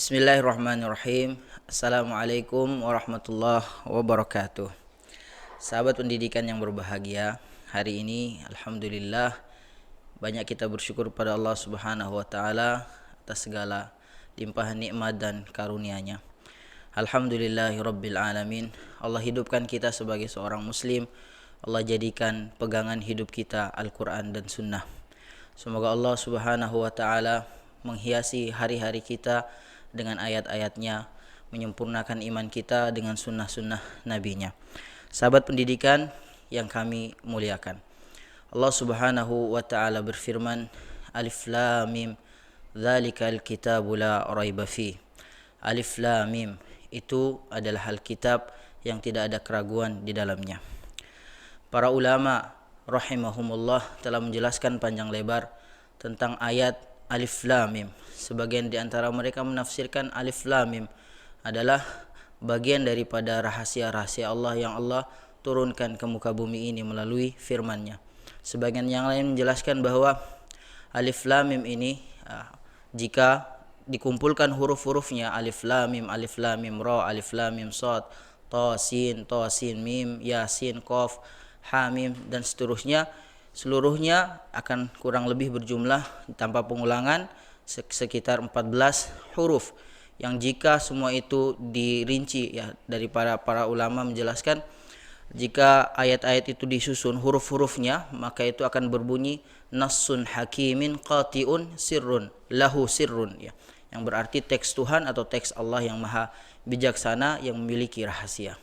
Bismillahirrahmanirrahim. Assalamualaikum warahmatullahi wabarakatuh. Sahabat pendidikan yang berbahagia, hari ini alhamdulillah banyak kita bersyukur pada Allah Subhanahu wa taala atas segala limpahan nikmat dan karunia-Nya. Alhamdulillahirabbil alamin. Allah hidupkan kita sebagai seorang muslim. Allah jadikan pegangan hidup kita Al-Qur'an dan Sunnah. Semoga Allah Subhanahu wa taala menghiasi hari-hari kita dengan ayat-ayatnya, menyempurnakan iman kita dengan sunnah-sunnah nabinya. Sahabat pendidikan yang kami muliakan, Allah Subhanahu wa ta'ala berfirman, Alif Lam Mim, Dzalikal kitabu la raiba fi. Alif Lam Mim itu adalah Alkitab yang tidak ada keraguan di dalamnya. Para ulama rahimahumullah telah menjelaskan panjang lebar tentang ayat Alif Lam Mim. Sebagian di antara mereka menafsirkan Alif Lam Mim adalah bagian daripada rahasia-rahasia Allah yang Allah turunkan ke muka bumi ini melalui firman-Nya. Sebagian yang lain menjelaskan bahwa Alif Lam Mim ini jika dikumpulkan huruf-hurufnya Alif Lam Mim Ra, Alif Lam Mim Shad, Ta Sin Mim, Yasin, Qaf, Ha Mim dan seterusnya, seluruhnya akan kurang lebih berjumlah tanpa pengulangan sekitar 14 huruf yang jika semua itu dirinci ya dari para ulama menjelaskan, jika ayat-ayat itu disusun huruf-hurufnya maka itu akan berbunyi nassun hakimin qati'un sirrun lahu sirrun ya, yang berarti teks Tuhan atau teks Allah yang maha bijaksana yang memiliki rahasia.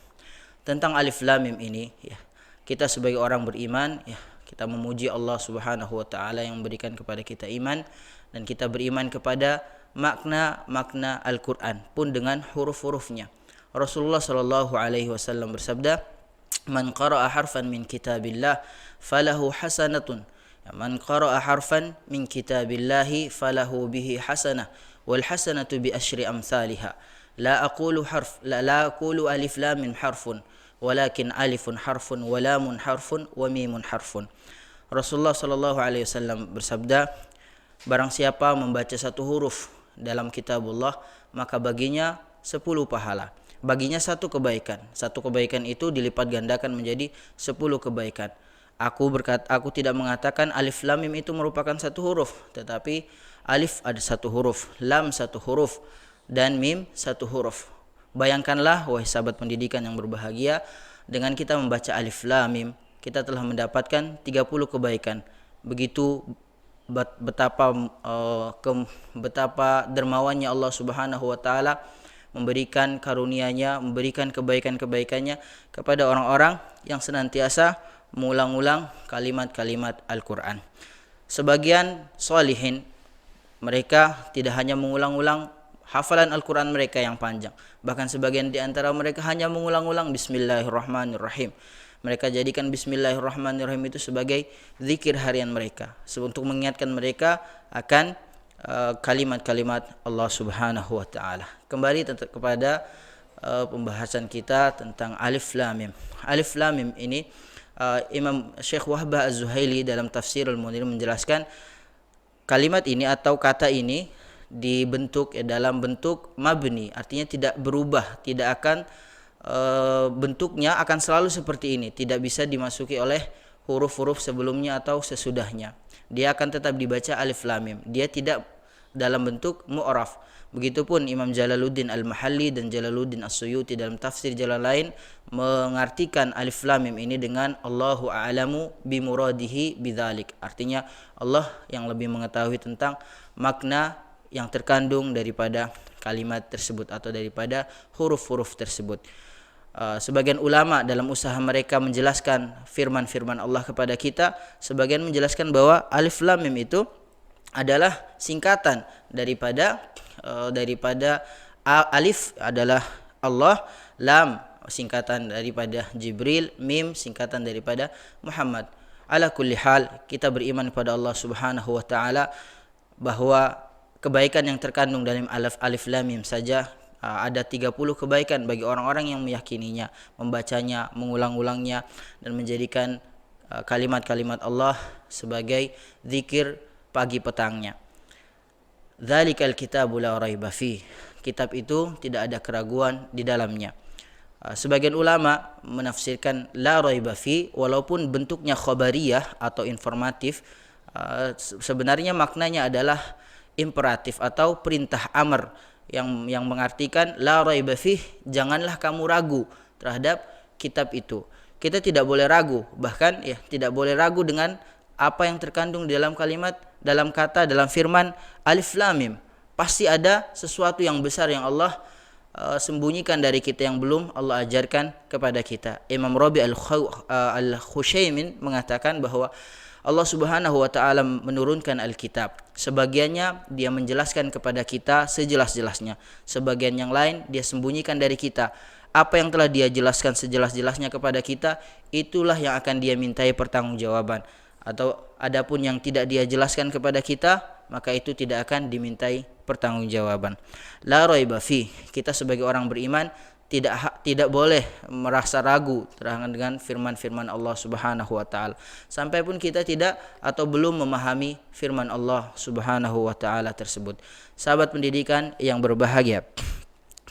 Tentang Alif Lam Mim ini ya, kita sebagai orang beriman ya, kita memuji Allah Subhanahu wa taala yang memberikan kepada kita iman, dan kita beriman kepada makna-makna Al-Qur'an pun dengan huruf-hurufnya. Rasulullah sallallahu alaihi wasallam bersabda, "Man qara'a harfan min kitabillah falahu hasanatun." Man qara'a harfan min kitabillahi falahu bihi hasanah wal hasanatu bi asyri amsalha. La aqulu alif lam mim harfun walakin alifun harfun wa lamun harfun wa mimun harfun. Rasulullah sallallahu alaihi wasallam bersabda, barang siapa membaca satu huruf dalam kitabullah maka baginya 10 pahala, baginya satu kebaikan. Satu kebaikan itu dilipat gandakan menjadi 10 kebaikan. Aku tidak mengatakan Alif Lam Mim itu merupakan satu huruf, tetapi alif ada satu huruf, lam satu huruf, dan mim satu huruf. Bayangkanlah wahai sahabat pendidikan yang berbahagia, dengan kita membaca Alif Lam Mim kita telah mendapatkan 30 kebaikan. Begitu betapa dermawannya Allah Subhanahu wa taala memberikan karunia-Nya, memberikan kebaikan-kebaikannya kepada orang-orang yang senantiasa mengulang-ulang kalimat-kalimat Al-Qur'an. Sebagian sholihin mereka tidak hanya mengulang-ulang hafalan Al-Qur'an mereka yang panjang, bahkan sebagian di antara mereka hanya mengulang-ulang Bismillahirrahmanirrahim. Mereka jadikan Bismillahirrahmanirrahim itu sebagai zikir harian mereka, untuk mengingatkan mereka akan kalimat-kalimat Allah Subhanahu wa taala. Kembali kepada pembahasan kita tentang Alif Lam Mim. Alif Lam Mim ini Imam Syekh Wahbah Az-Zuhaili dalam Tafsirul Munir menjelaskan kalimat ini atau kata ini dibentuk dalam bentuk mabni, artinya tidak berubah, tidak akan bentuknya akan selalu seperti ini, tidak bisa dimasuki oleh huruf-huruf sebelumnya atau sesudahnya. Dia akan tetap dibaca Alif Lam Mim, dia tidak dalam bentuk mu'raf. Begitupun Imam Jalaluddin Al-Mahalli dan Jalaluddin As-Suyuti dalam tafsir Jalalain mengartikan Alif Lam Mim ini dengan Allahu a'lamu bimuradihi bidzalik, artinya Allah yang lebih mengetahui tentang makna yang terkandung daripada kalimat tersebut atau daripada huruf-huruf tersebut. Sebagian ulama dalam usaha mereka menjelaskan firman-firman Allah kepada kita, sebagian menjelaskan bahwa Alif Lam Mim itu adalah singkatan daripada alif adalah Allah, lam singkatan daripada Jibril, mim singkatan daripada Muhammad. Ala kulli hal, kita beriman kepada Allah Subhanahu wa taala bahwa kebaikan yang terkandung dalam Alif Lam Mim saja ada 30 kebaikan bagi orang-orang yang meyakininya, membacanya, mengulang-ulangnya, dan menjadikan kalimat-kalimat Allah sebagai zikir pagi petangnya. Dzalikal kitabu la raiba fi. kitab itu tidak ada keraguan di dalamnya. Sebagian ulama menafsirkan la raiba fi, walaupun bentuknya khabariyah atau informatif, sebenarnya maknanya adalah imperatif atau perintah amr yang mengartikan la raiba fi, janganlah kamu ragu terhadap kitab itu. Kita tidak boleh ragu, bahkan ya tidak boleh ragu dengan apa yang terkandung di dalam kalimat, dalam kata, dalam firman alif lam mim. Pasti ada sesuatu yang besar yang Allah sembunyikan dari kita yang belum Allah ajarkan kepada kita. Imam Rabi al-Khushaimin mengatakan bahwa Allah Subhanahu wa taala menurunkan Alkitab. Sebagiannya dia menjelaskan kepada kita sejelas-jelasnya. Sebagian yang lain dia sembunyikan dari kita. Apa yang telah dia jelaskan sejelas-jelasnya kepada kita, itulah yang akan dia mintai pertanggungjawaban. Atau adapun yang tidak dia jelaskan kepada kita, maka itu tidak akan dimintai pertanggungjawaban. La raiba fi, kita sebagai orang beriman tidak boleh merasa ragu terhadap dengan firman-firman Allah Subhanahu wa taala. Sampai pun kita tidak atau belum memahami firman Allah Subhanahu wa taala tersebut. Sahabat pendidikan yang berbahagia,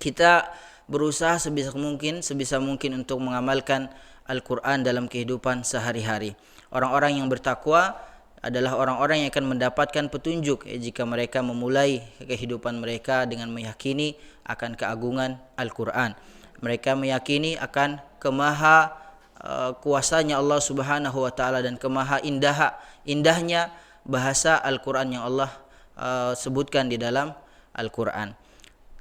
kita berusaha sebisa mungkin untuk mengamalkan Al-Qur'an dalam kehidupan sehari-hari. Orang-orang yang bertakwa adalah orang-orang yang akan mendapatkan petunjuk jika mereka memulai kehidupan mereka dengan meyakini akan keagungan Al-Qur'an. Mereka meyakini akan kemaha kuasanya Allah Subhanahu wa taala dan kemaha indahnya bahasa Al-Qur'an yang Allah sebutkan di dalam Al-Qur'an.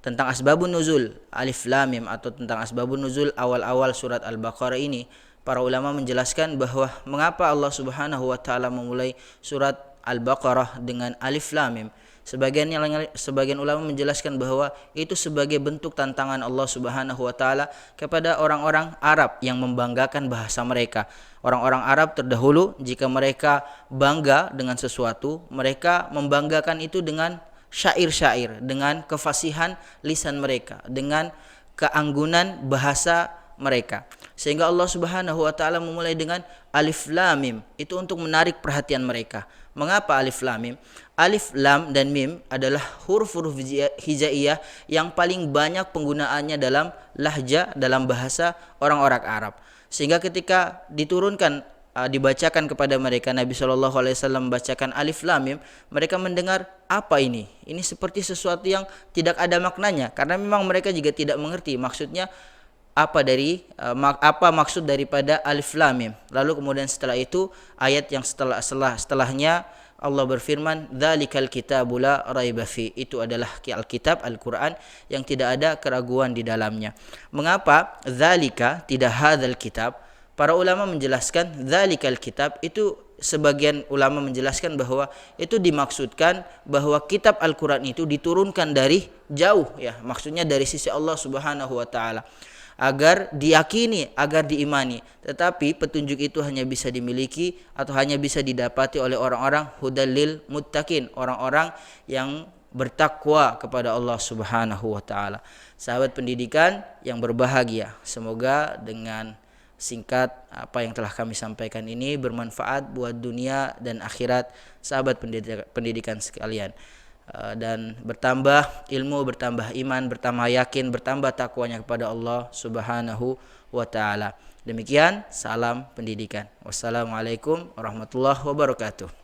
Tentang asbabun nuzul alif lam mim atau tentang asbabun nuzul awal-awal surat Al-Baqarah ini, para ulama menjelaskan bahwa mengapa Allah Subhanahu wa taala memulai surat Al-Baqarah dengan alif lam mim. Sebagian ulama menjelaskan bahwa itu sebagai bentuk tantangan Allah Subhanahu wa taala kepada orang-orang Arab yang membanggakan bahasa mereka. Orang-orang Arab terdahulu jika mereka bangga dengan sesuatu, mereka membanggakan itu dengan syair-syair, dengan kefasihan lisan mereka, dengan keanggunan bahasa mereka. Sehingga Allah Subhanahu wa taala memulai dengan alif lam mim, itu untuk menarik perhatian mereka. Mengapa alif lam mim? Alif, lam dan mim adalah huruf-huruf hijaiyah yang paling banyak penggunaannya dalam lahja, dalam bahasa orang-orang Arab. Sehingga ketika diturunkan dibacakan kepada mereka, Nabi SAW membacakan alif lam mim, mereka mendengar apa ini? Ini seperti sesuatu yang tidak ada maknanya, karena memang mereka juga tidak mengerti maksudnya apa maksud daripada alif lam mim. Lalu kemudian setelah itu ayat yang setelahnya Allah berfirman, "Dzalikal kitabu la raiba fi." Itu adalah Alkitab, Al-Qur'an yang tidak ada keraguan di dalamnya. Mengapa dzalika tidak hadzal kitab? Para ulama menjelaskan dzalikal kitab itu, sebagian ulama menjelaskan bahwa itu dimaksudkan bahwa kitab Al-Qur'an itu diturunkan dari jauh ya, maksudnya dari sisi Allah Subhanahu wa taala, agar diyakini, agar diimani. Tetapi petunjuk itu hanya bisa dimiliki atau hanya bisa didapati oleh orang-orang hudallil muttaqin, orang-orang yang bertakwa kepada Allah Subhanahu wa taala. Sahabat pendidikan yang berbahagia, semoga dengan singkat apa yang telah kami sampaikan ini bermanfaat buat dunia dan akhirat sahabat pendidikan sekalian. Dan bertambah ilmu, bertambah iman, bertambah yakin, bertambah takwanya kepada Allah Subhanahu wa taala. Demikian, salam pendidikan. Wassalamualaikum warahmatullahi wabarakatuh.